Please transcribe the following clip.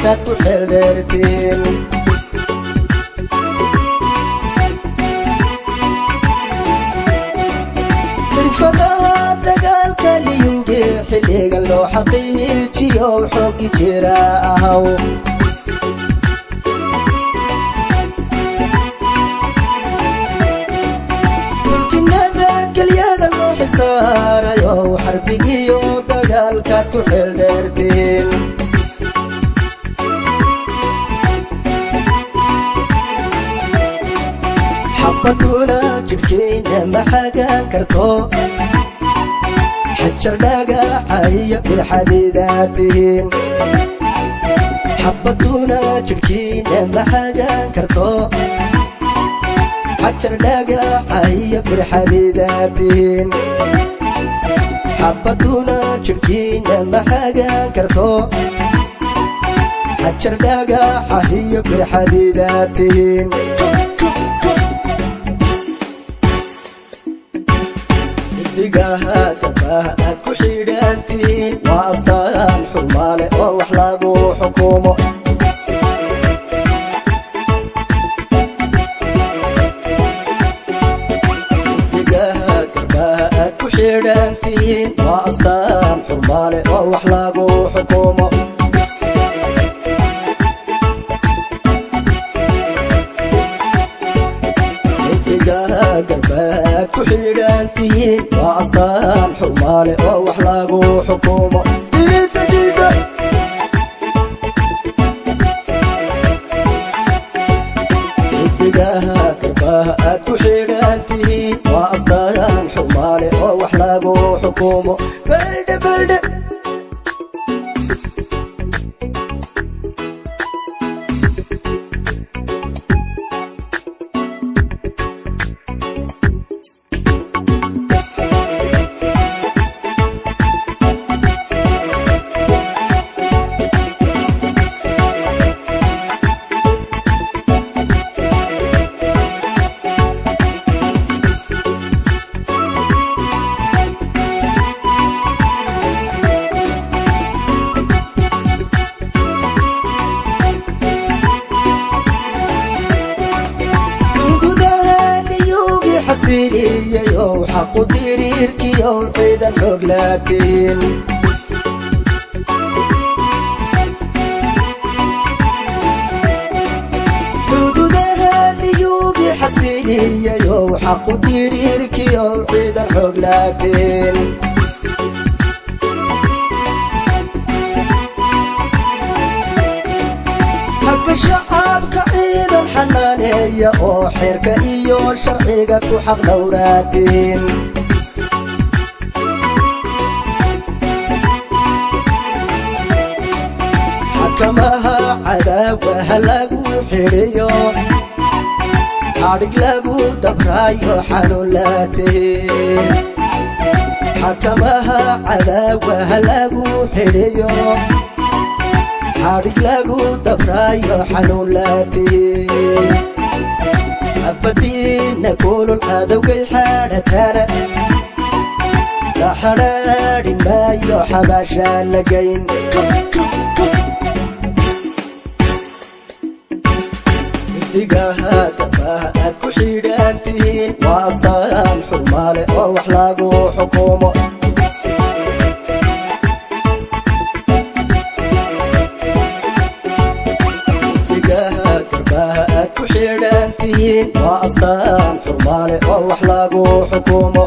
dagaalkaad ku xeeldheertiin xirfadaha dagaalka liyuge xilligan loo xaqiijiyo xoogi jira ahaw mulkinada kelyada loo xisaarayo xarbigiyo dagaalkaad ku xeeldheertiin xabaduna jidhkeenna ma xagaan karto xajar dhagaxa iyo bilxadiidaad tihiin xabaduna jidhkeenna ma xagaan karto xajar dhagaxa iyo bilxadiidaad tihiin xabaduna jidhkeenna ma xagaan karto xajar dhagaxa iyo bilxadiidaad tihiin digaha garbaha aad ku xidhantihiin waa astaan xurmaale oo wax lagu xukumo digaha garbaha aad ku xidhantihiin waa astaan xurmaale oo wax lagu xukumo garbaad ku xidhantihiin waa astaan xurmaale oo wax lagu xukumo xidigaha garbaha aad ku xidhantihiin waa astaan xurmaale oo wax lagu xukumo baldhe baldhe xasiliyayow xaqu diriirkiyow ciidan xoog laatiin xuduudaha liyuugi xasiliyayow xaqu diriirkiyow ciidan xoog laatiin xagga shacabka ciidan xanaaneeya oo xeerka iyo sharciga ku xaq dhowraatiin xakamaha cadaawaha lagu xidhiyo xadhig lagu dabraayo xanuun laatiin xakamaha cadaawaha lagu xidhiyo xadhig lagu dabraayo xanuun laatiin abadiina kulul cadowgay xadhatana la xadhaadhin maayo xabaashaa la gayn digaha garbaha aad ku xidhantihiin waa astaan xurmaale oo wax lagu xukumo waa astaan xurmaale oo wax lagu xukumo